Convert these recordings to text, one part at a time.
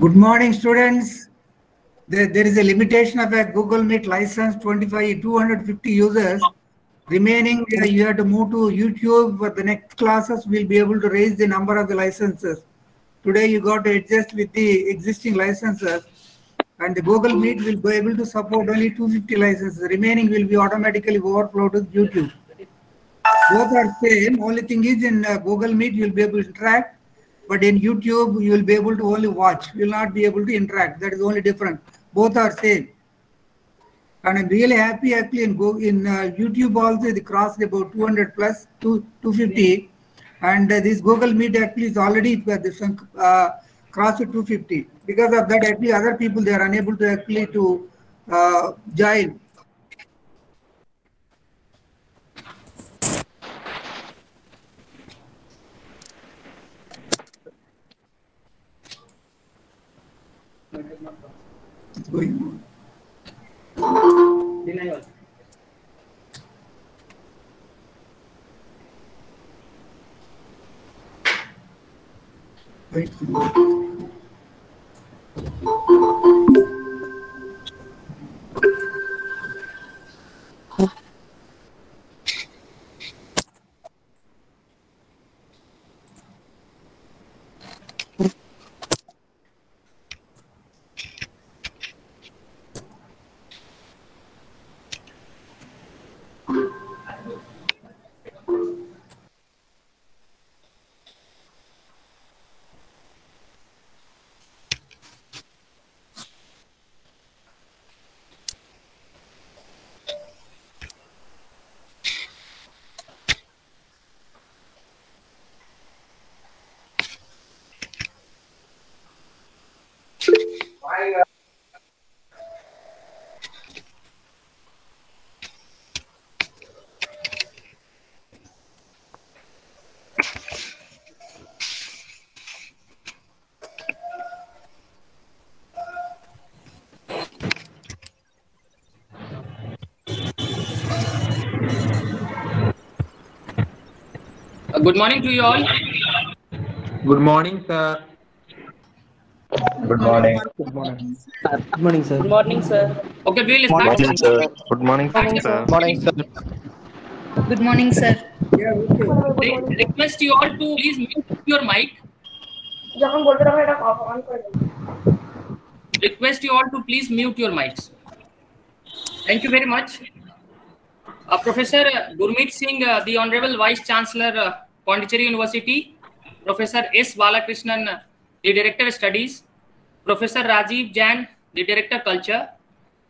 Good morning, students. There is a limitation of a Google Meet license, 250 users. Remaining, you have to move to YouTube. For the next classes, we'll be able to raise the number of the licenses. Today, you got to adjust with the existing licenses. And the Google Meet will be able to support only 250 licenses. Remaining will be automatically overflowed to YouTube. Both are same. Only thing is in Google Meet, you'll be able to interact. But in YouTube, you will be able to only watch. You will not be able to interact. That is only different. Both are same. And I'm really happy actually in YouTube also they crossed about 200 plus 250. And this Google Meet actually is already crossed to 250. Because of that, actually other people, they are unable to actually to join. It's going on. Denial. Wait. Good morning to you all. Good morning, sir. Good morning. Good morning. Good morning, sir. Good morning, sir. Okay, we will Good start. morning, sir. Good morning, sir. Good morning, sir. Good morning, sir. Yeah, okay. Request you all to please mute your mic. Request you all to please mute your mics. Thank you very much. Professor Gurmeet Singh, the Honorable Vice Chancellor, Pondicherry University. Professor S. Balakrishnan, the Director Studies. Professor Rajiv Jain, the Director Culture.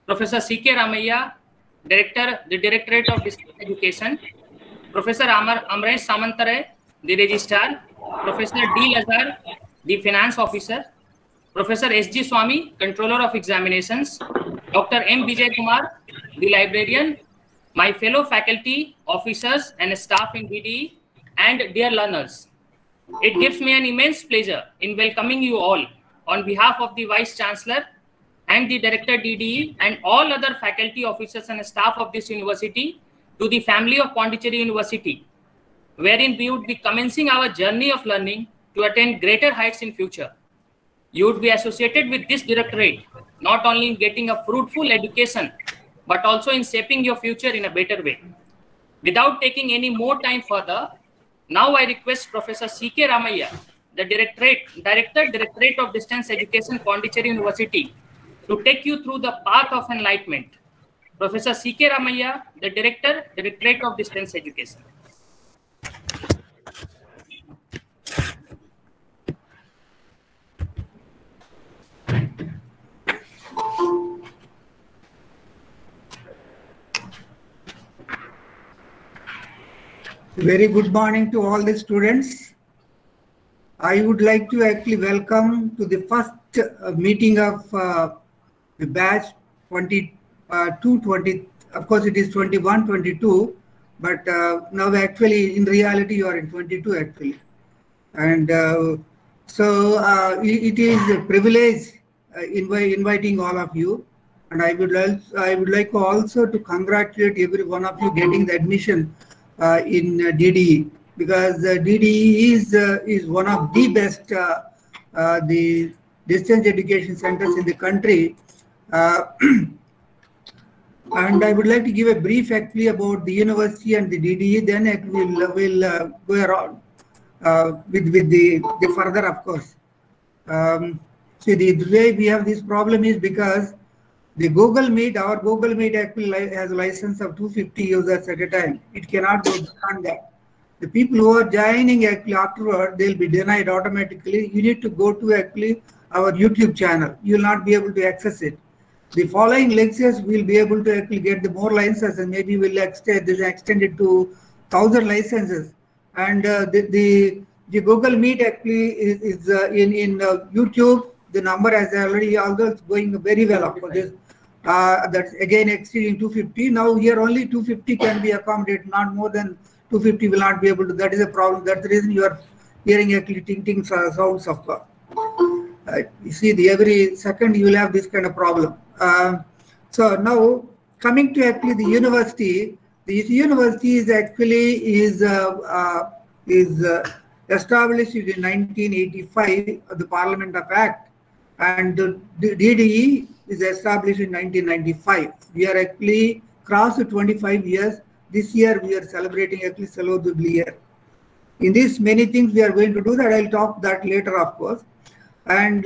Professor C.K. Ramaiah, Director, the Directorate of Distance Education. Professor Amresh Samantare, the Registrar. Professor D. Lazar, the Finance Officer. Professor S.G. Swami, Controller of Examinations. Dr. M. Vijay Kumar, the Librarian. My fellow faculty, officers and staff in DDE, and dear learners. It gives me an immense pleasure in welcoming you all on behalf of the Vice Chancellor and the Director DDE and all other faculty, officers and staff of this university to the family of Pondicherry University, wherein we would be commencing our journey of learning to attain greater heights in future. You would be associated with this directorate, not only in getting a fruitful education, but also in shaping your future in a better way. Without taking any more time further, now I request Professor C.K. Ramaiah, the Directorate of Distance Education, Pondicherry University, to take you through the path of enlightenment. Professor C.K. Ramaiah, the Directorate of Distance Education. Very good morning to all the students. I would like to actually welcome to the first meeting of the batch 22-20. Of course, it is 21-22, but now actually in reality you are in 22 actually. And so it is a privilege inviting all of you. And I would like also to congratulate every one of you getting the admission in DDE, because DDE is one of the best distance education centers in the country. And I would like to give a brief actually about the university and the DDE. Then we'll go around with the further, of course. See, the way we have this problem is because the Google Meet, our Google Meet actually has a license of 250 users at a time. It cannot go beyond that. The people who are joining actually afterward, they'll be denied automatically. You need to go to actually our YouTube channel. You will not be able to access it. The following lectures will be able to actually get the more licenses, and maybe we'll extend it to 1,000 licenses. And the Google Meet actually is in YouTube. The number has already, although it's going very well up for this. That's again exceeding 250. Now here only 250 can be accommodated, not more than 250 will not be able to. That is a problem. That's the reason you are hearing actually ting sounds of. You see, every second you will have this kind of problem. So now coming to actually the university is actually established in 1985 of the Parliament of Act, and the DDE is established in 1995. We are actually crossed 25 years. This year we are celebrating actually Salon Jubilee year. In this, many things we are going to do that. I'll talk that later, of course. And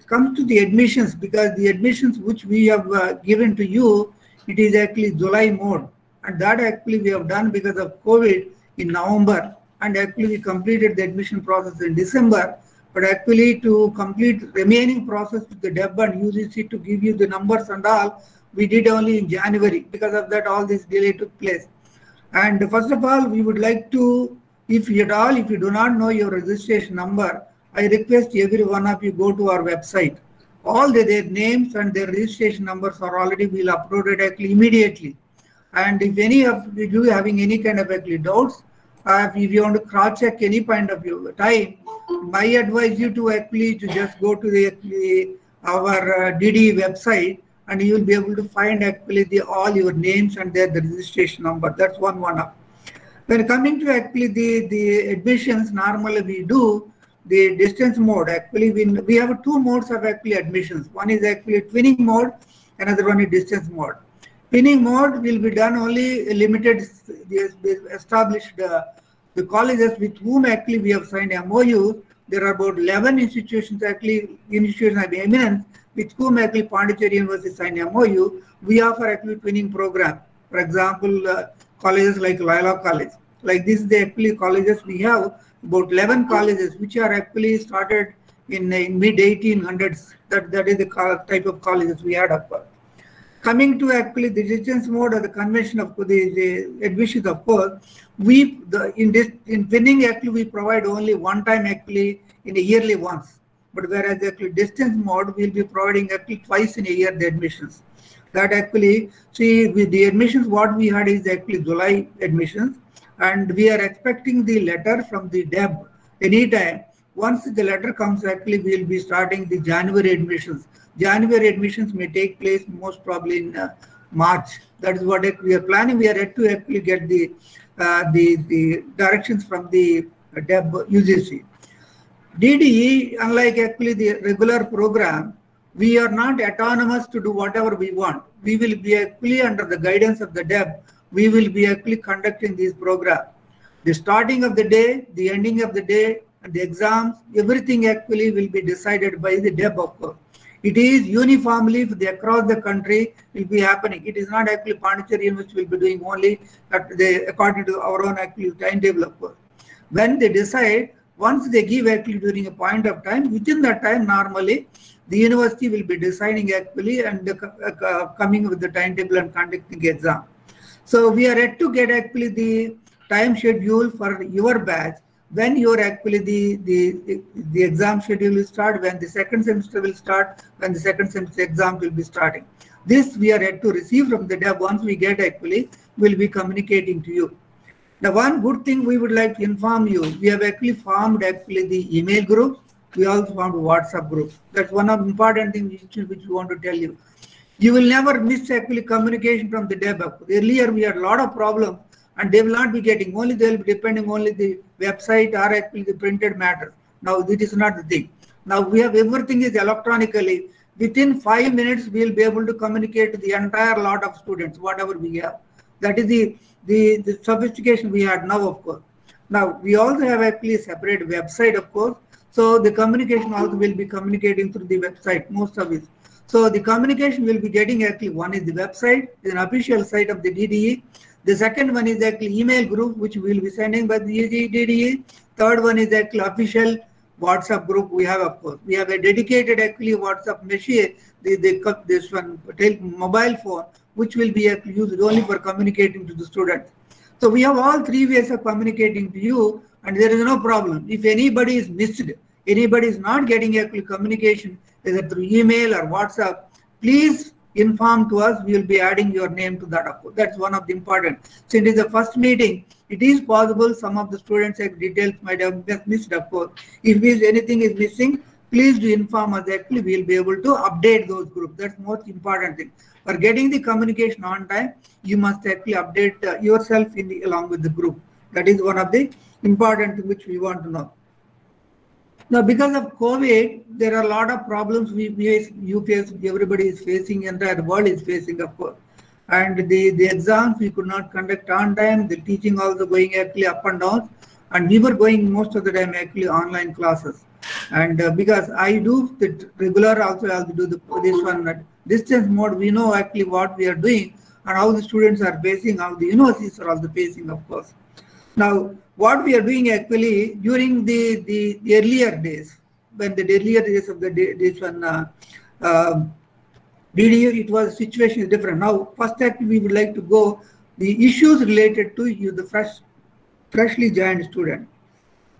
comes to the admissions, because the admissions which we have given to you, it is actually July mode, and that actually we have done because of COVID in November, and actually we completed the admission process in December. But actually to complete remaining process with the DEB and UGC to give you the numbers and all, we did only in January. Because of that, all this delay took place. And first of all, we would like to, if you do not know your registration number, I request every one of you go to our website. All their names and their registration numbers are already uploaded actually immediately. And if any of you having any kind of actually doubts, if you want to cross-check any point of your time, I advise you to actually just go to our DDE website, and you will be able to find actually all your names and the registration number. That's one up. When coming to actually the admissions, normally we do the distance mode. Actually, we have two modes of actually admissions. One is actually twinning mode, another one is distance mode. Twinning mode will be done only limited, established the colleges with whom actually we have signed MOU. There are about 11 institutions actually, institutions of eminence, with whom actually Pondicherry University signed MOU. We offer actually twinning program. For example, colleges like Loyola College. Like this, the actually colleges we have about 11 colleges which are actually started in mid 1800s. That is the type of colleges we had up. Coming to actually the distance mode or the convention of the admissions, of course, in twinning actually we provide only one time actually in a yearly once. But whereas actually distance mode will be providing actually twice in a year the admissions. That actually, see, with the admissions what we had is actually July admissions, and we are expecting the letter from the DEB anytime. Once the letter comes, actually we will be starting the January admissions. January admissions may take place most probably in March. That is what we are planning. We are yet to actually get the directions from the DEB UGC. DDE, unlike actually the regular program, we are not autonomous to do whatever we want. We will be actually under the guidance of the DEB. We will be actually conducting this program. The starting of the day, the ending of the day, and the exams, everything actually will be decided by the DEB, of course. It is uniformly across the country will be happening. It is not actually Pondicherry University will be doing only according to our own actually timetable, of course. When they decide, once they give actually during a point of time, within that time normally the university will be deciding actually and coming with the timetable and conducting the exam. So we are yet to get actually the time schedule for your batch, when your actually the exam schedule will start, when the second semester will start, when the second semester exam will be starting. This we are yet to receive from the DEB. Once we get actually, we'll be communicating to you. Now, one good thing we would like to inform you, we have actually formed actually the email groups. We also formed WhatsApp groups. That's one of the important things which we want to tell you. You will never miss actually communication from the DEB. Earlier we had a lot of problems, and they will not be getting, only they will be depending only the website or actually the printed matter. Now this is not the thing. Now we have everything is electronically. Within 5 minutes, we will be able to communicate to the entire lot of students, whatever we have. That is the sophistication we had now, of course. Now, we also have actually a separate website, of course. So the communication also will be communicating through the website, most of it. So the communication will be getting actually, one is the website, is an official site of the DDE. The second one is actually email group, which we will be sending by the DDE. Third one is actually official WhatsApp group we have, of course. We have a dedicated actually WhatsApp machine, this one mobile phone, which will be actually used only for communicating to the students. So we have all three ways of communicating to you, and there is no problem. If anybody is missed, anybody is not getting actually communication, either through email or WhatsApp, please inform to us. We will be adding your name to that, of course. That's one of the important. Since it is the first meeting, it is possible some of the students' details might have missed, of course. If anything is missing, please do inform us. Actually, we will be able to update those groups. That's the most important thing. For getting the communication on time, you must actually update yourself along with the group. That is one of the important things which we want to know. Now, because of COVID, there are a lot of problems you face, everybody is facing, entire world is facing, of course. And the exams we could not conduct on time, the teaching also going actually up and down. And we were going most of the time actually online classes. And because I do the regular also, I also do this one distance mode, we know actually what we are doing and how the students are facing, how the universities are also facing, of course. Now, what we are doing actually during the earlier days, when the earlier days of this one DDE, it was situation is different. Now, first actually we would like to go the issues related to you, the freshly joined student.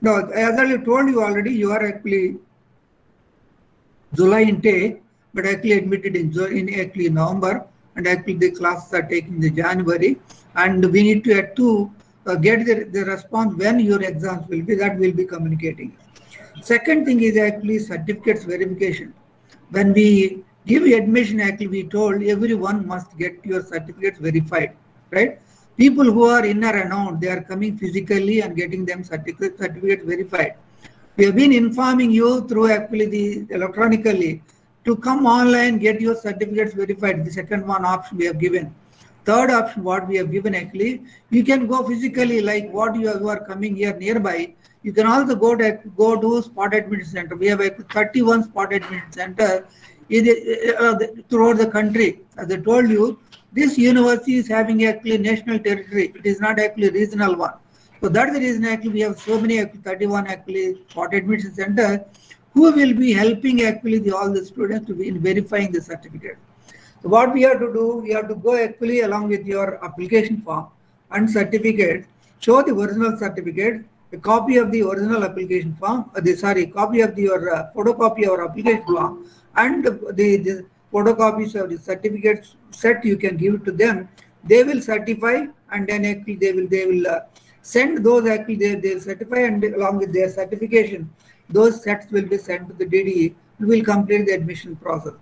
Now, as I told you already, you are actually July intake, but actually admitted in actually November, and actually the classes are taking in January, and we need to get the response when your exams will be, that will be communicating. Second thing is actually certificates verification. When we give admission, actually we told everyone must get your certificates verified, right? People who are in or around, they are coming physically and getting them certificates verified. We have been informing you through actually the electronically to come online, get your certificates verified. The second one option we have given. Third option what we have given actually, you can go physically like what you are coming here nearby. You can also go to spot admission center. We have 31 spot admission center throughout the country. As I told you, this university is having actually national territory. It is not actually regional one. So that's the reason actually we have so many 31 actually spot admission centers who will be helping actually all the students to be in verifying the certificate. So what we have to do, we have to go actually along with your application form and certificate, show the original certificate, a copy of the original application form, copy of your photocopy of our application form, and the photocopies of the certificates set you can give it to them. They will certify, and then actually they will send those actually they certify, and along with their certification, those sets will be sent to the DDE. We will complete the admission process.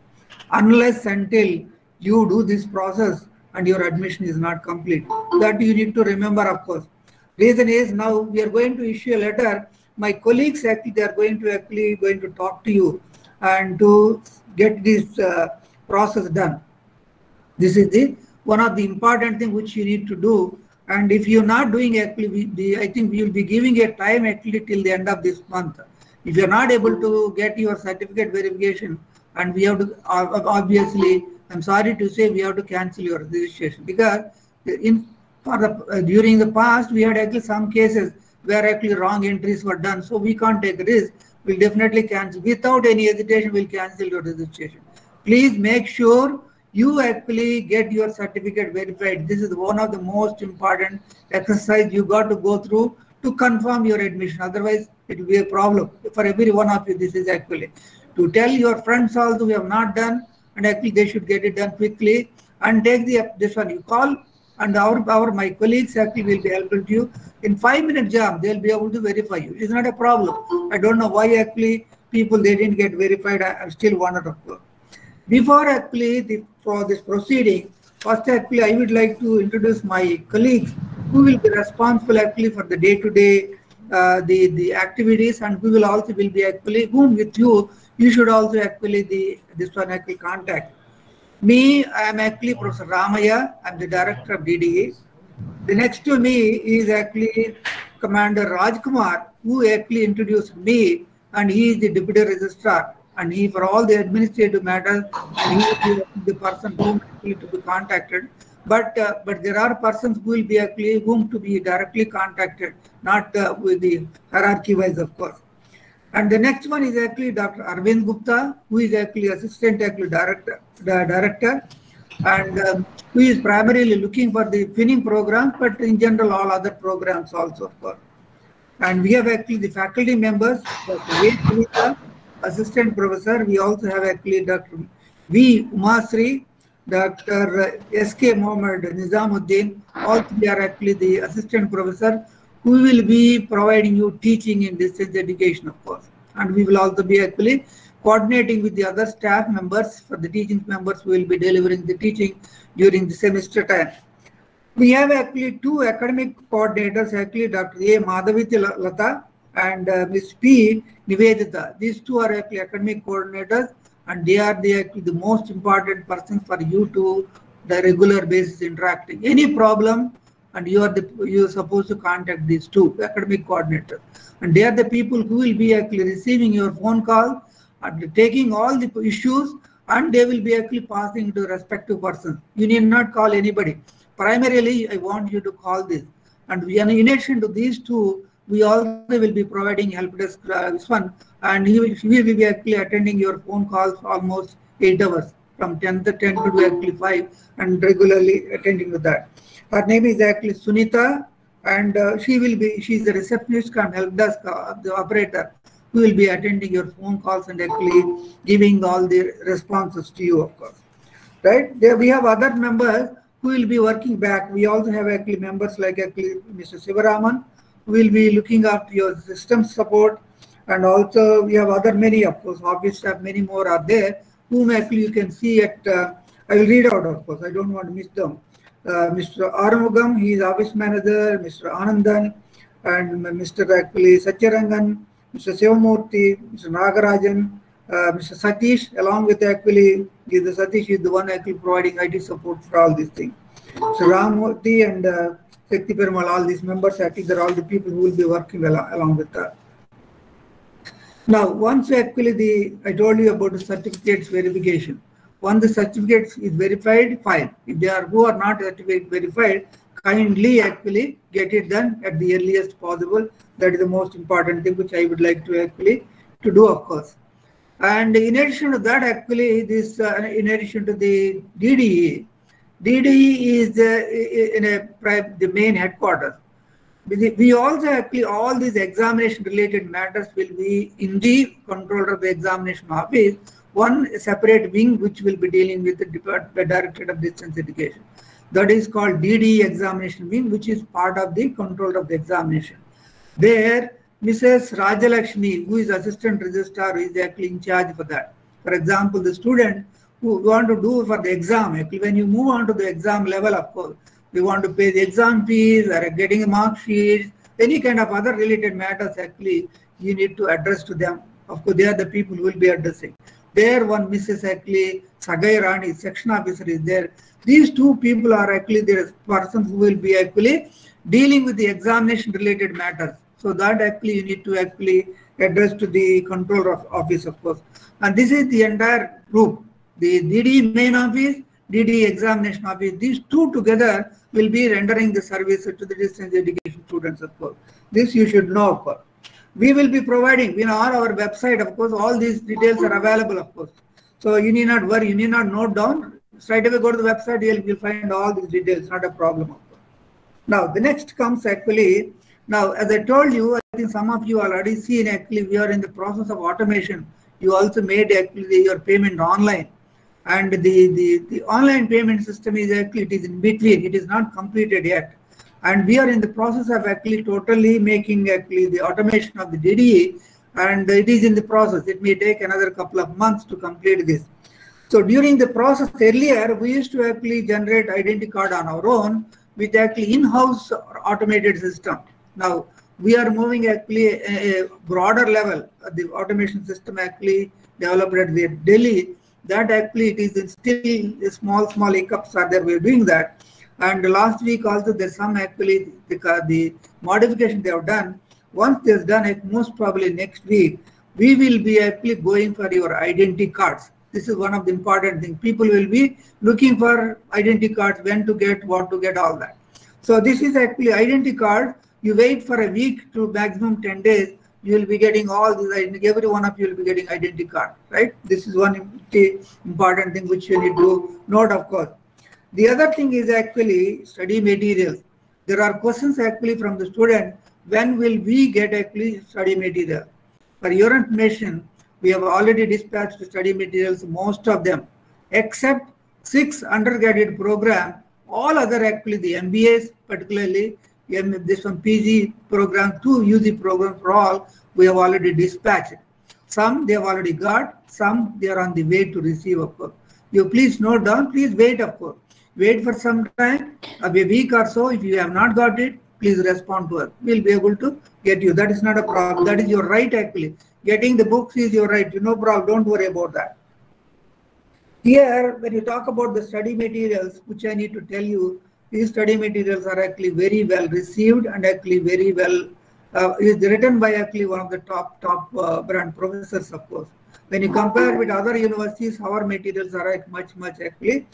Unless until you do this process and your admission is not complete, that you need to remember, of course. Reason is now we are going to issue a letter. My colleagues actually they are going to talk to you and to get this process done. This is one of the important things which you need to do. And if you're not doing actually, I think we will be giving a time actually till the end of this month. If you're not able to get your certificate verification, and we have to obviously, I'm sorry to say, we have to cancel your registration, because during the past we had actually some cases where actually wrong entries were done, so we can't take risk. We'll definitely cancel without any hesitation. We'll cancel your registration. Please make sure you actually get your certificate verified. This is one of the most important exercise you got to go through to confirm your admission. Otherwise, it will be a problem for every one of you. This is actually to tell your friends also we have not done, and actually they should get it done quickly and take this one. You call, and my colleagues actually will be helpful to you. In 5-minute job, they'll be able to verify you. It's not a problem. I don't know why actually people they didn't get verified. I'm still wondering, of course. Before actually for this proceeding, first actually I would like to introduce my colleagues who will be responsible actually for the day-to-day the activities, and we will also will be actually whom with you. You should also actually this one actually contact me. I am actually Professor Ramaya. I'm the director of DDE. The next to me is actually Commander Rajkumar, who actually introduced me, and he is the deputy registrar, and he for all the administrative matters, and he will be the person whom actually to be contacted. But there are persons who will be actually whom to be directly contacted, not with the hierarchy wise, of course. And the next one is actually Dr. Arvind Gupta, who is actually assistant actually director, and who is primarily looking for the finning program, but in general all other programs also, of course. And we have actually the faculty members, Dr. A. Sunita, assistant professor. We also have actually Dr. V. Umasri, Dr. S.K. Mohammed Nizamuddin. All three are actually the assistant professor who will be providing you teaching in distance education, of course. And we will also be actually coordinating with the other staff members for the teaching members who will be delivering the teaching during the semester time. We have actually two academic coordinators, actually Dr. A. Madhaviti Lata and Ms. P. Nivedita. These two are actually academic coordinators, and they are actually the most important persons for you to the regular basis interacting. Any problem, and you are supposed to contact these two academic coordinators, and they are the people who will be actually receiving your phone call and taking all the issues, and they will be actually passing to respective persons. You need not call anybody. Primarily, I want you to call this, and we, in addition to these two, we also will be providing help desk this one, and he will be actually attending your phone calls almost 8 hours from 10 to actually 5, and regularly attending to that. Her name is actually Sunita, and she's a receptionist and help desk the operator who will be attending your phone calls and actually giving all the responses to you, of course. Right? There we have other members who will be working back. We also have actually members like actually Mr. Sivaraman, who will be looking after your system support, and also we have other many, of course, office staff, many more are there, whom actually you can see at, I will read out, of course, I don't want to miss them. Mr. Arumugam, he is office manager, Mr. Anandan, and Mr. actually Satyarangan, Mr. Sivamurthy, Mr. Nagarajan, Mr. Satish, along with actually, Satish is the one actually providing IT support for all these things. So Ramurthy and Sekti Perumal, all these members, I think they're all the people who will be working along with that. Now, once actually I told you about the certificates verification. Once the certificates is verified, fine. If they are who are not certificate verified, kindly actually get it done at the earliest possible. That is the most important thing which I would like to actually to do, of course. And in addition to that, actually, this in addition to the DDE is the main headquarters. We also actually all these examination related matters will be in the control of the examination office. One separate wing which will be dealing with the Directorate of Distance Education. That is called DDE examination wing, which is part of the control of the examination. There, Mrs. Rajalakshmi, who is assistant registrar, is actually in charge for that. For example, the student who want to do for the exam, actually when you move on to the exam level, of course, we want to pay the exam fees or getting a mark sheet, any kind of other related matters, actually, you need to address to them. Of course, they are the people who will be addressing. There, one Mrs. actually Sagai Rani, section officer, is there. These two people are actually the persons who will be actually dealing with the examination related matters. So that actually you need to actually address to the control of office, of course. And this is the entire group. The DDE main office, DDE examination office, these two together will be rendering the service to the distance education students, of course. This you should know, of course. We will be providing, on our website, of course, all these details are available, of course. So you need not worry, you need not note down. Straight away go to the website, you'll find all these details, not a problem, of course. Now, the next comes actually, now, as I told you, I think some of you already seen, actually, we are in the process of automation. You also made actually your payment online. And the online payment system is actually, it is in between, it is not completed yet. And we are in the process of actually totally making actually the automation of the DDE, and it is in the process. It may take another couple of months to complete this. So during the process earlier, we used to actually generate identity card on our own with actually in-house automated system. Now, we are moving actually a broader level. The automation system actually developed at the Delhi. That actually it is still small hiccups are there. We're doing that. And last week also there's some actually the modification they have done. Once this done, most probably next week, we will be actually going for your identity cards. This is one of the important things. People will be looking for identity cards, when to get, what to get, all that. So this is actually identity card. You wait for a week to maximum 10 days, you will be getting all these identity. Every one of you will be getting identity card, right? This is one important thing which you need to note, of course. The other thing is actually study materials. There are questions actually from the student, when will we get actually study material? For your information, we have already dispatched study materials, most of them, except 6 undergraduate program. All other actually the MBAs, particularly this one PG program, 2 UG program for all, we have already dispatched. Some they have already got, some they are on the way to receive, of course. You please note down, please wait, of course. Wait for some time, a week or so. If you have not got it, please respond to us. We'll be able to get you. That is not a problem. That is your right actually. Getting the books is your right. No problem. Don't worry about that. Here, when you talk about the study materials, which I need to tell you, these study materials are actually very well received and actually very well, is written by actually one of the top brand professors, of course. When you compare with other universities, our materials are much actually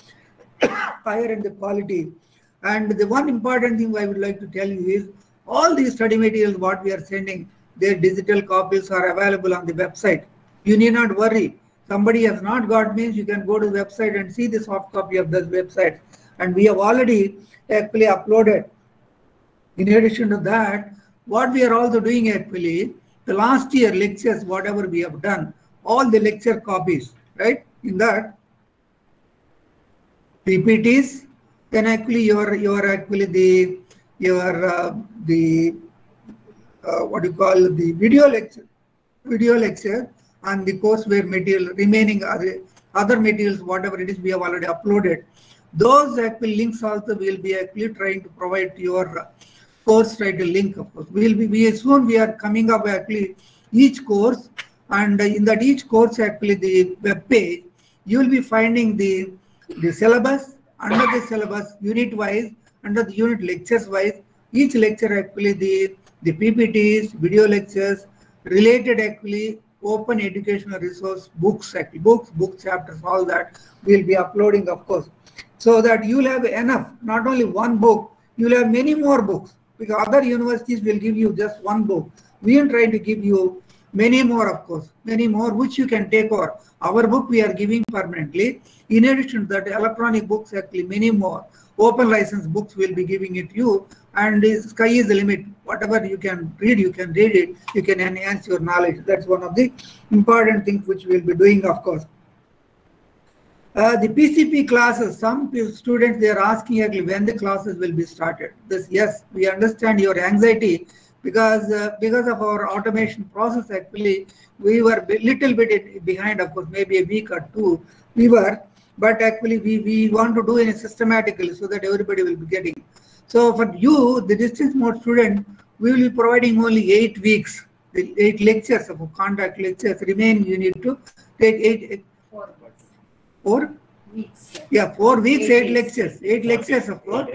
higher in the quality. And the one important thing I would like to tell you is, all these study materials what we are sending, their digital copies are available on the website. You need not worry. Somebody has not got means you can go to the website and see the soft copy of this website. And we have already actually uploaded. In addition to that, what we are also doing actually, the last year lectures, whatever we have done, all the lecture copies, right? In that, PPTs, then actually your actually the what you call the video lecture and the courseware material, remaining other materials, whatever it is, we have already uploaded. Those actually links also will be actually trying to provide to your course title link, of course. Soon we are coming up actually each course, and in that each course actually the web page, you will be finding the syllabus, under the syllabus, unit wise, under the unit lectures wise, each lecture actually the PPTs, video lectures, related actually open educational resource books, actually book chapters, all that we will be uploading, of course, so that you will have enough, not only one book, you will have many more books, because other universities will give you just one book. We are trying to give you many more, of course, many more which you can take over. Our book we are giving permanently. In addition to that, electronic books actually many more. Open license books will be giving it to you, and the sky is the limit. Whatever you can read it. You can enhance your knowledge. That's one of the important things which we will be doing, of course. The PCP classes, some students, they are asking actually when the classes will be started. Yes, we understand your anxiety, because of our automation process actually we were a little bit behind, of course, maybe a week or two we were, but actually we want to do it systematically so that everybody will be getting. So for you, the distance mode student, we will be providing only 8 weeks, 8 lectures of contact lectures. Remain you need to take 4 weeks. Yeah, 4 weeks, 8 lectures. 8 lectures, of course.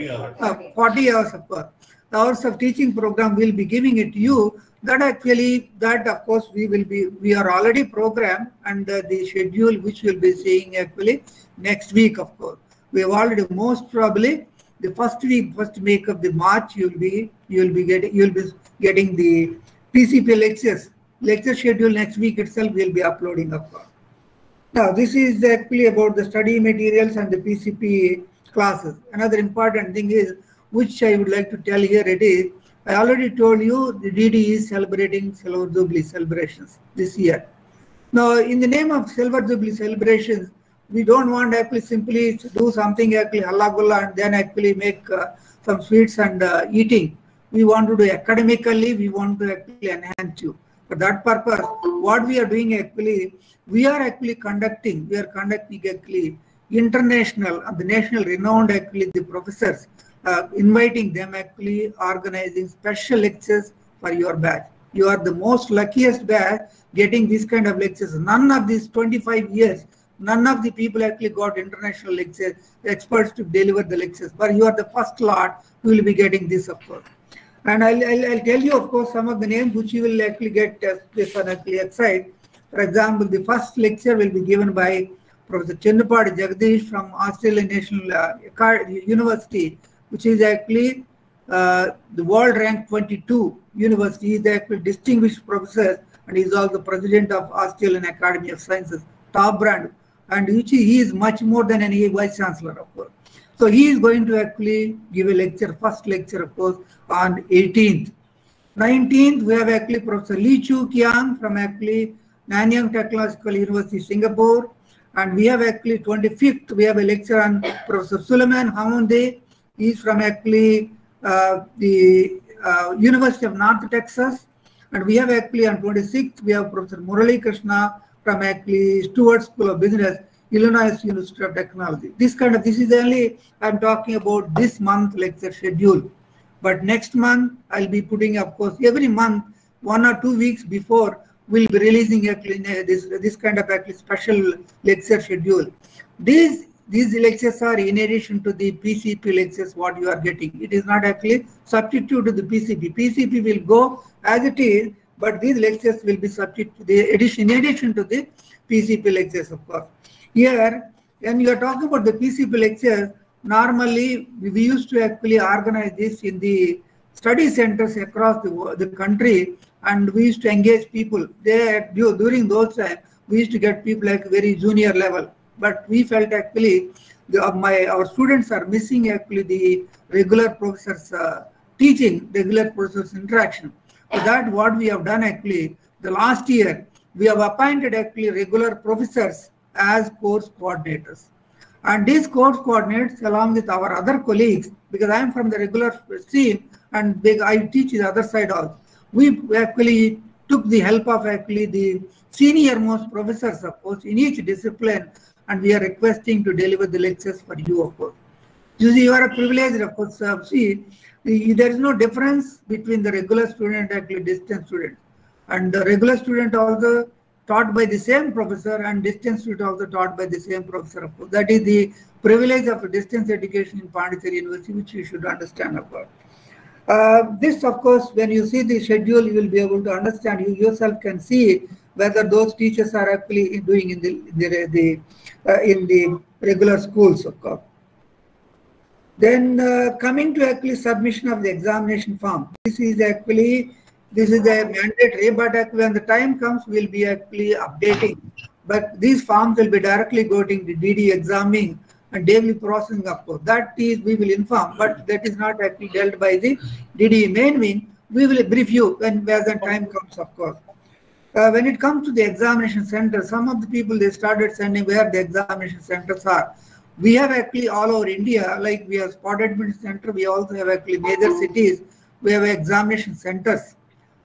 40 hours, of course. The hours of teaching program will be giving it to you. That of course we are already programmed, and the schedule which we'll be seeing actually next week, of course. We have already, most probably the first week of the March, you'll be getting the PCP lecture schedule next week itself. We'll be uploading, of course. Now this is actually about the study materials and the PCP classes. Another important thing is, which I would like to tell here, it is, I already told you the DDE is celebrating Silver Jubilee celebrations this year. Now, in the name of Silver Jubilee celebrations, we don't want actually simply to do something actually halla gulla and then actually make some sweets and eating. We want to do academically, we want to actually enhance you. For that purpose, what we are doing actually, we are conducting actually international and the national renowned actually the professors, inviting them actually organizing special lectures for your batch. You are the most luckiest batch getting this kind of lectures. None of these 25 years, none of the people actually got international lectures, experts to deliver the lectures. But you are the first lot who will be getting this, of course. And I'll tell you, of course, some of the names which you will actually get excited. For example, the first lecture will be given by Professor Chennupadi Jagdish from Australian National University, which is actually the world rank 22 university. He is the actually distinguished professor, and he is also president of Australian Academy of Sciences, top brand, and which he is much more than any vice chancellor, of course. So he is going to actually give a lecture, first lecture, of course, on 18th. 19th, we have actually Professor Lee Chu Kiang from actually Nanyang Technological University, Singapore. And we have actually 25th, we have a lecture on Professor Suleiman Hamounde. He is from actually the University of North Texas. And we have actually on 26th, we have Professor Murali Krishna from actually Stewart School of Business, Illinois University of Technology. This is only, I'm talking about this month lecture schedule. But next month, I'll be putting, of course, every month, 1 or 2 weeks before, we'll be releasing actually this kind of actually special lecture schedule. These lectures are in addition to the PCP lectures what you are getting. It is not actually substitute to the PCP. PCP will go as it is, but these lectures will be subject to the in addition to the PCP lectures, of course. Here, when you are talking about the PCP lectures, normally we used to actually organize this in the study centers across the country, and we used to engage people. There, during those times, we used to get people like very junior level. But we felt actually our students are missing actually the regular professors teaching, regular professors interaction. So that what we have done actually, the last year, we have appointed actually regular professors as course coordinators. And these course coordinates along with our other colleagues, because I am from the regular stream and I teach the other side also. We actually took the help of actually the senior most professors, of course, in each discipline, and we are requesting to deliver the lectures for you, of course. You see, you are a privileged, of course. See, there is no difference between the regular student and actually distance student. And the regular student also taught by the same professor, and distance student also taught by the same professor, of course. That is the privilege of distance education in Pondicherry University, which you should understand about. This, of course, when you see the schedule, you will be able to understand. You yourself can see whether those teachers are actually doing in the regular schools, of course. Then coming to actually submission of the examination form. This is a mandatory, but actually when the time comes, we'll be actually updating. But these forms will be directly going to DDE examining and daily processing, of course. That is, we will inform, but that is not actually dealt by the DDE main wing. We will brief you when the time comes, of course. When it comes to the examination center, some of the people, they started sending where the examination centers are. We have actually all over India, like we have spot admission center, we also have actually major cities, we have examination centers,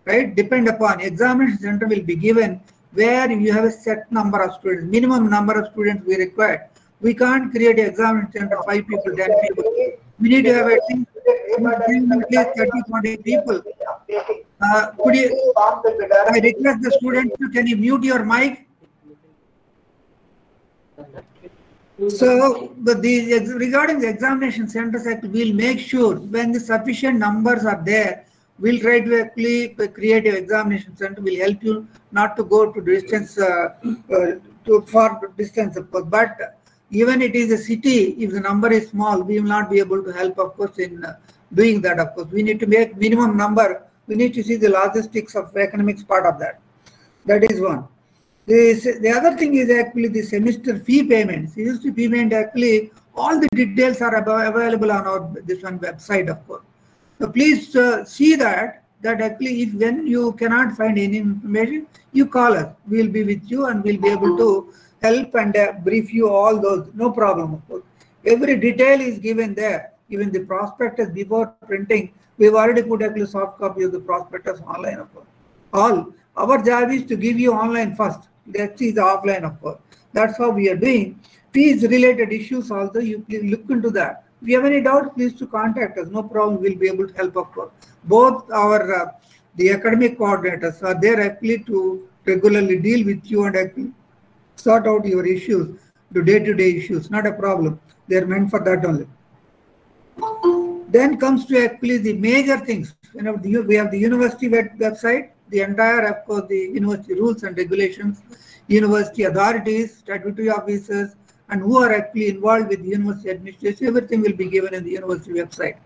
right? Depend upon examination center will be given where you have a set number of students, minimum number of students we require. We can't create an examination center, 5 people, 10 people. We need to have at least 30, 40 people. Could you, I request the students to, can you mute your mic? So, regarding the examination centers, we'll make sure when the sufficient numbers are there, we'll try to actually create an examination center. We'll help you not to go to distance, for distance, of course. But even it is a city, if the number is small, we will not be able to help, of course, in doing that, of course. We need to make minimum number. We need to see the logistics of economics part of that. That is one. The other thing is actually the semester fee payments. Semester fee payment, actually, all the details are available on our this one website, of course. So please see that actually when you cannot find any information, you call us. We'll be with you and we'll be able to help and brief you all those. No problem, of course. Every detail is given there. Even the prospectus before printing, we've already put actually soft copy of the prospectus online, of course. All our job is to give you online first. That is offline, of course. That's how we are doing. Fees related issues also, you please look into that. If you have any doubt, please to contact us. No problem. We'll be able to help, of course. Both our the academic coordinators are there actually to regularly deal with you and actually sort out your issues, the day-to-day issues, not a problem. They're meant for that only. Then comes to actually the major things. We have the university website, the entire, of course, the university rules and regulations, university authorities, statutory officers, and who are actually involved with the university administration. Everything will be given in the university website.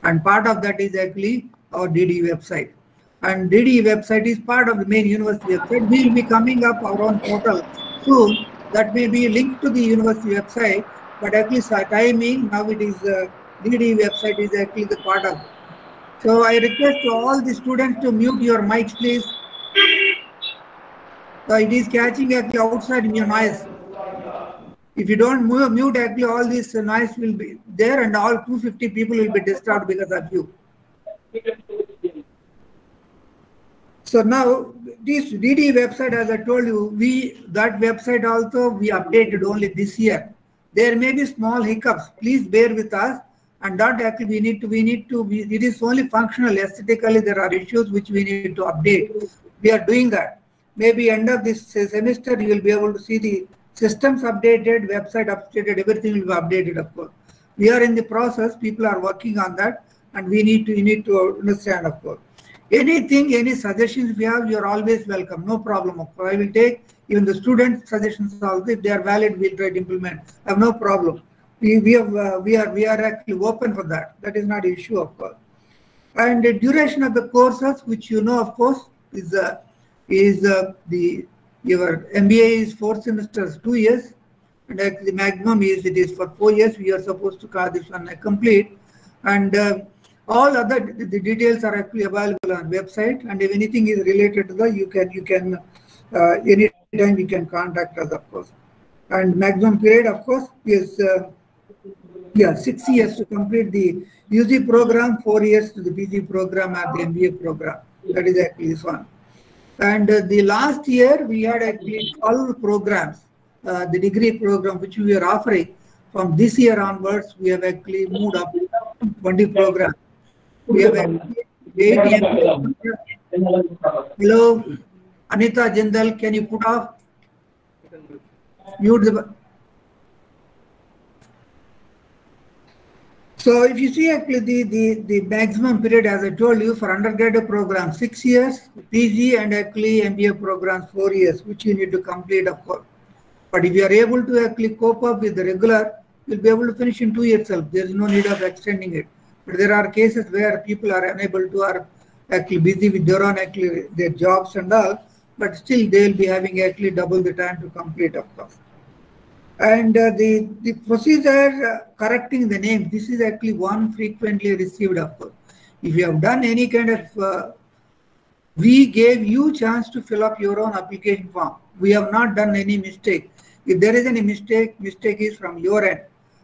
And part of that is actually our DDE website. And DDE website is part of the main university website. We will be coming up our own portal soon that may be linked to the university website, but at least timing now it is DDE website is actually the part of. So I request to all the students to mute your mics, please. So it is catching actually outside in your noise. If you don't mute, actually all this noise will be there, and all 250 people will be disturbed because of you. So now this DDE website, as I told you, that website also we updated only this year. There may be small hiccups. Please bear with us. And that actually it is only functional. Aesthetically, there are issues which we need to update. We are doing that. Maybe end of this semester, you will be able to see the systems updated, website updated, everything will be updated, of course. We are in the process. People are working on that, and you need to understand, of course. Anything, any suggestions we have, you are always welcome. No problem, of course. I will take even the student suggestions also. If they are valid, we'll try to implement. I have no problem. We are actually open for that. That is not an issue, of course. And the duration of the courses, which you know, of course, is your MBA is 4 semesters, 2 years, and actually the maximum is for 4 years. We are supposed to call this one complete, and all other the details are actually available on website. And if anything is related to that, you can anytime you can contact us, of course. And maximum period, of course, is 6 years to complete the UG program, 4 years to the PG program and the MBA program. That is actually this one. And the last year we had actually 12 programs, the degree program which we are offering. From this year onwards, we have actually moved up to 20 programs. We have actually 8 Hello, Anita Jindal, can you put off? Mute the. So if you see actually the maximum period, as I told you, for undergraduate program 6 years, PG and actually MBA programs 4 years, which you need to complete, of course. But if you are able to actually cope up with the regular, you'll be able to finish in 2 years itself. There is no need of extending it. But there are cases where people are unable to, are actually busy with their own their jobs and all, but still they will be having actually double the time to complete, of course. And the procedure correcting the name, this is actually one frequently received, of course. If you have done any kind of, we gave you chance to fill up your own application form. We have not done any mistake. If there is any mistake is from your end.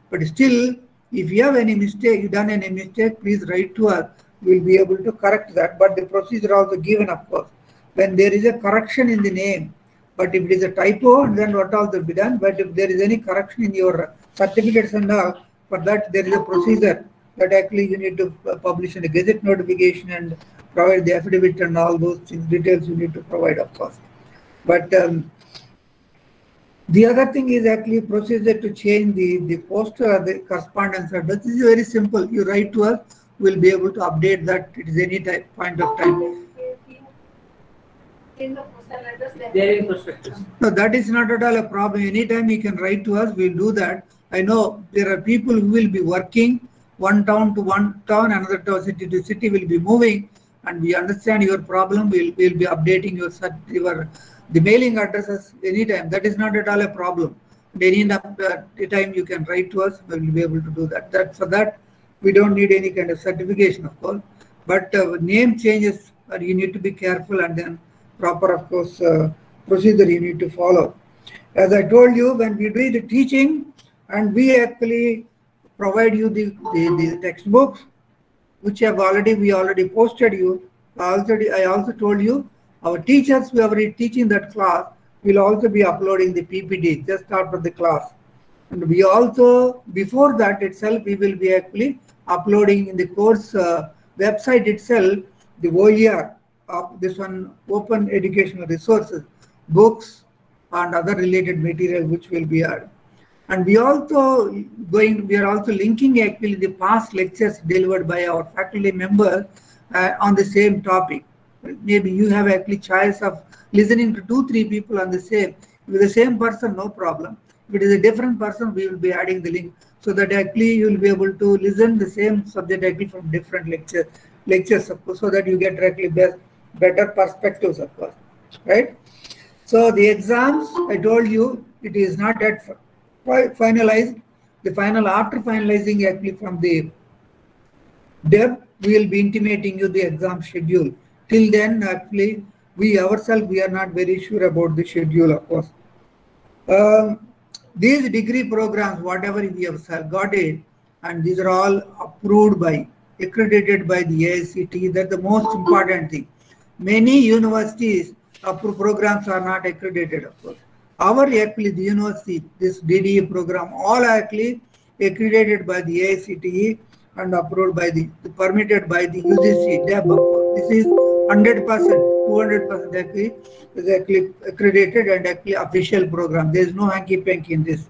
But still, if you have any mistake, you done any mistake, please write to us. We will be able to correct that. But the procedure also given, of course. When there is a correction in the name, but if it is a typo, then what all will be done. But if there is any correction in your certificates and all, for that there is a procedure that actually you need to publish in a Gazette notification and provide the affidavit and all those things, details you need to provide, of course. But the other thing is actually procedure to change the poster or the correspondence address. This is very simple. You write to us, we will be able to update that. It is any point of time. No, that is not at all a problem. Anytime you can write to us, we'll do that. I know there are people who will be working one town to one town, another town, city to city will be moving, and we understand your problem. We'll be updating the mailing addresses anytime. That is not at all a problem. Any time you can write to us, we'll be able to do that. For that, we don't need any kind of certification, of course. But name changes, you need to be careful, and then proper, of course, procedure you need to follow. As I told you, when we do the teaching, and we actually provide you the textbooks, which we already posted you. I also told you, our teachers who are already teaching that class will also be uploading the PPT just after the class. And we also, before that itself, we will be actually uploading in the course website itself, the OER this one open educational resources, books and other related material which will be added. And we are also linking actually the past lectures delivered by our faculty members on the same topic. Maybe you have actually choice of listening to 2-3 people on the same. With the same person, no problem. If it is a different person, we will be adding the link so that actually you will be able to listen the same subject actually from different lectures of course, so that you get directly better perspectives of course, right? So the exams, I told you, it is not yet finalized. The final, after finalizing actually from the DEB, we will be intimating you the exam schedule. Till then, actually, we ourselves, we are not very sure about the schedule, of course. These degree programs, whatever we have got it, and these are all approved by, accredited by the AICTE. That's the most important thing. Many universities approved programs are not accredited, of course. Our actually the university, this DDE program, all are actually accredited by the AICTE and approved by the permitted by the UGC DEB. This is 100%, 200% actually is actually accredited and actually official program. There is no hanky-panky in this.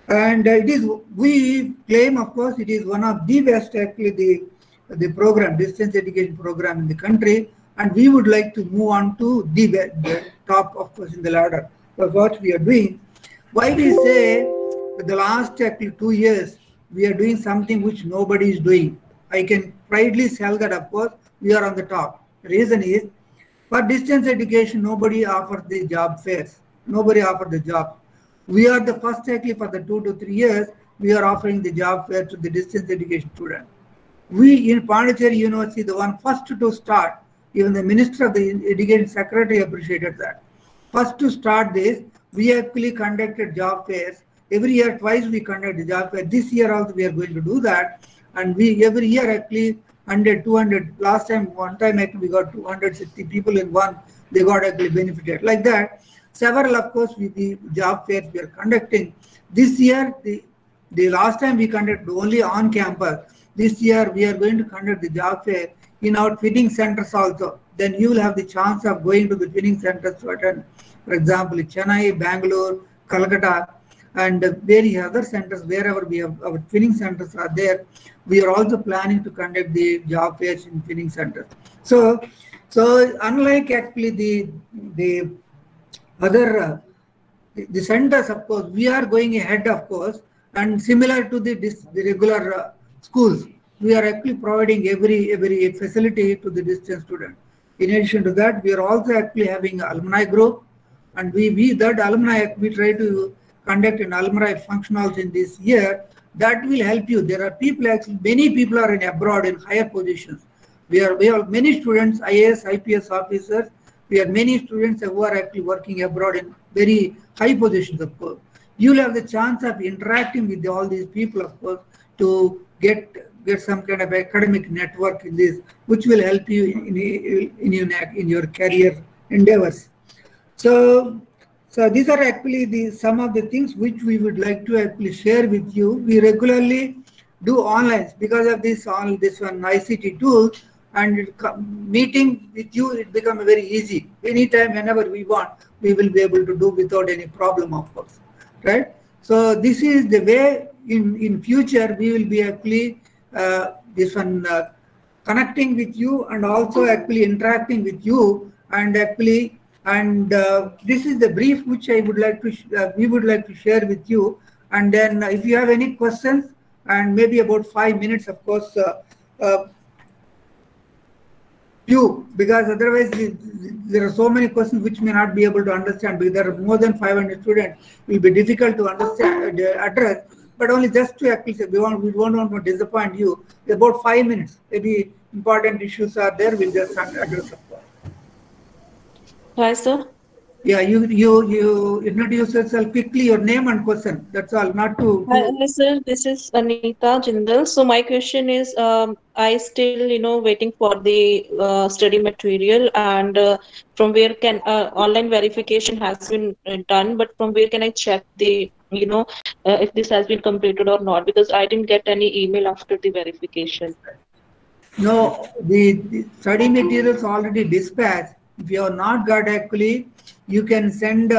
And it is, we claim, of course, it is one of the best actually the program, distance education program in the country. And we would like to move on to the top, of course, in the ladder of what we are doing. Why we say that the last actually 2 years, we are doing something which nobody is doing. I can proudly tell that, of course, we are on the top. The reason is, for distance education, nobody offers the job fairs. Nobody offers the job. We are the first actually for the 2 to 3 years, we are offering the job fair to the distance education student. We in Pondicherry University, the one first to start, even the Minister of the Education Secretary appreciated that. First to start this, we actually conducted job fairs. Every year, twice we conduct the job fair. This year also we are going to do that. And we every year actually 100, 200, last time, one time actually we got 260 people in one, they got actually benefited. Like that, several of course with the job fairs we are conducting. This year, the last time we conducted only on campus. This year we are going to conduct the job fair in our training centers also. Then you will have the chance of going to the training centers to attend. For example, Chennai, Bangalore, Calcutta, and various other centers, wherever we have our training centers are there. We are also planning to conduct the job fairs in training centers. So unlike actually the other the centers, of course, we are going ahead, of course, and similar to the regular schools, we are actually providing every facility to the distance student. In addition to that, we are also actually having an alumni group, and that alumni, we try to conduct an alumni function also in this year. That will help you. There are people actually, many people are in abroad in higher positions. We have many students, IAS, IPS officers. We have many students who are actually working abroad in very high positions, of course. You will have the chance of interacting with all these people, of course, to get some kind of academic network in this, which will help you in your career endeavors. So these are actually some of the things which we would like to actually share with you. We regularly do online because of this one ICT tool, and meeting with you, it becomes very easy. Anytime, whenever we want, we will be able to do without any problem, of course, right? So this is the way in future we will be actually connecting with you and also actually interacting with you, and actually this is the brief which I would like to we would like to share with you. And then if you have any questions, and maybe about 5 minutes, of course, because otherwise there are so many questions which may not be able to understand, because there are more than 500 students. It will be difficult to understand address. But only just to actually say, we don't want to disappoint you. About 5 minutes, maybe important issues are there, we'll just address. Hi, sir. Yeah, you introduce yourself quickly, your name and question. That's all. Not to. Hi, sir. This is Anita Jindal. So my question is, I still, waiting for the study material, and from where can online verification has been done, but from where can I check the, if this has been completed or not? Because I didn't get any email after the verification. No, the study materials already dispatched. If you have not got actually, you can send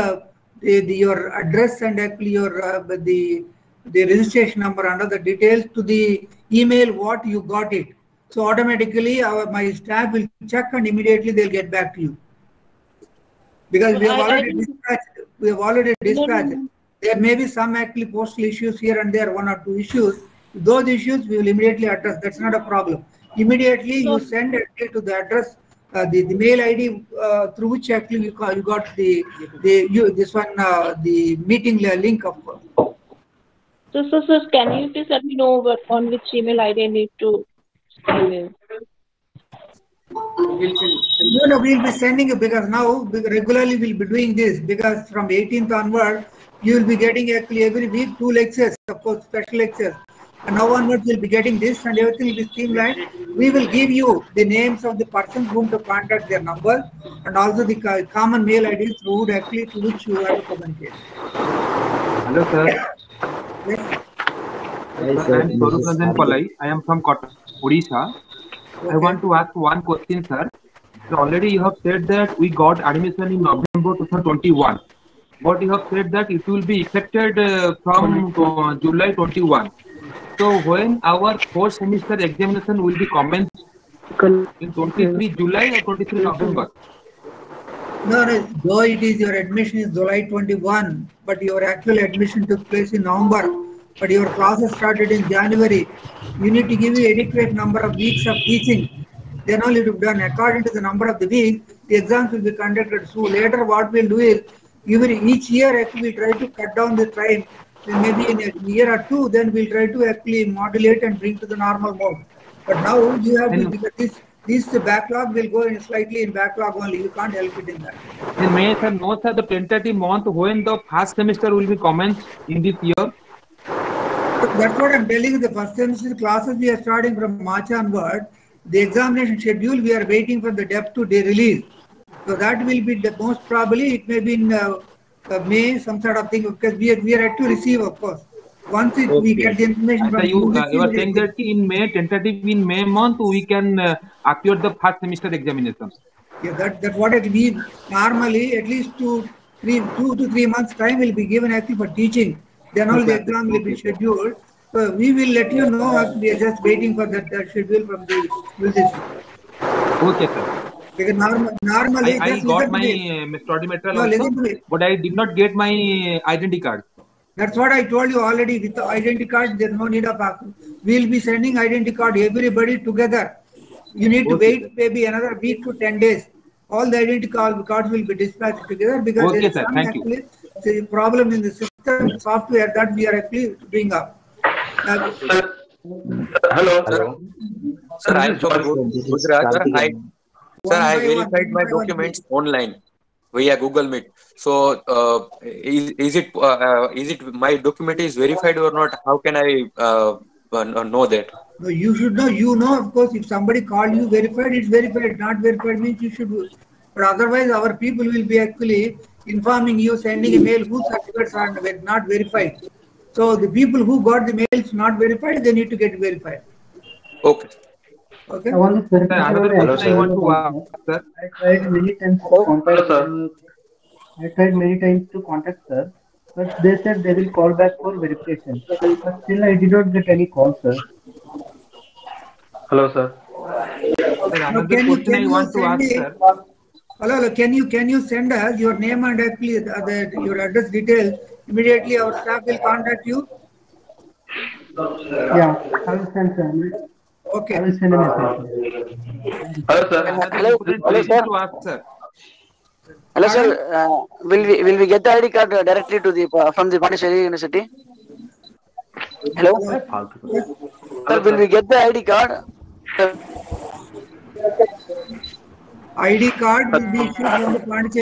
your address and actually your the registration number under the details to the email what you got it. So automatically my staff will check and immediately they'll get back to you. Because we have already dispatched. We have already dispatched. There may be some actually postal issues here and there, 1 or 2 issues. Those issues we will immediately address. That's not a problem. Immediately you send it to the address, the mail ID through which actually you got the meeting link of. So can you please let me know on which email ID I need to email? No, we'll be sending it because now regularly we'll be doing this because from 18th onward you will be getting actually every week 2 lectures, of course special lectures. And now onwards we'll be getting this and everything will be streamlined. We will give you the names of the persons whom to contact, their numbers, and also the common mail IDs through actually to which you have to communicate. Hello, sir. Yes. I am Sorukandan Palai. I am from Odisha. Okay. I want to ask one question, sir. So already you have said that we got admission in November 2021. But you have said that it will be effected from July 21. So when our 4th semester examination will be commenced in 23 July or 23 November? No, though it is your admission is July 21, but your actual admission took place in November, but your classes started in January. You need to give you adequate number of weeks of teaching. Then only to be done according to the number of the weeks, the exams will be conducted. So later what we'll do is, each year actually we try to cut down the time. Then maybe in a year or 2, then we'll try to actually modulate and bring to the normal mode. But now you have to, because this backlog will go in slightly in backlog only. You can't help it in that. And may I know, sir, the tentative month when the first semester will be commenced in this year? That's what I'm telling you. The first semester classes we are starting from March onward. The examination schedule we are waiting for the depth to release. So that will be the most probably it may be in May, some sort of thing, because we are yet to receive, of course. Once we get the information from you are saying that in May, tentative in May month, we can appear the first semester examination. Yeah, that's what it means. Normally, at least 2 to 3 months time will be given actually for teaching. Then all the exam will be scheduled. So we will let you know. We are just waiting for that schedule from the musician. Okay, sir. Because normally I got my study material also, but I did not get my identity card. That's what I told you already. With the identity card, there's no need of asking. We'll be sending identity card everybody together. You need to wait maybe another week to 10 days. All the identity cards will be dispatched together because there is some actually problem in the system software that we are actually doing up. Hello. Sir, I am from Gujarat. Sir, I verified my documents online via Google Meet. So, is it my document is verified or not? How can I know that? No, you should know. You know, of course, if somebody called you verified, it's verified. Not verified means you should do. But otherwise, our people will be actually informing you, sending a mail whose certificates are not verified. So the people who got the mails not verified, they need to get verified. Okay. Okay. I want to I tried many times to contact sir. I tried many times to contact sir, but they said they will call back for verification. But still, I did not get any call, sir. Hello, sir. Another question I want to ask, sir. Hello, can you send us your name and actually your address details? Immediately, our staff will contact you. Yeah, I will send sir. Okay. I will send a message. Hello, sir. Hello, sir. Hello, sir. Will we get the ID card directly to the from the Pondicherry University? Hello. Sir, will we get the ID card? ID card will be issued from the Pondicherry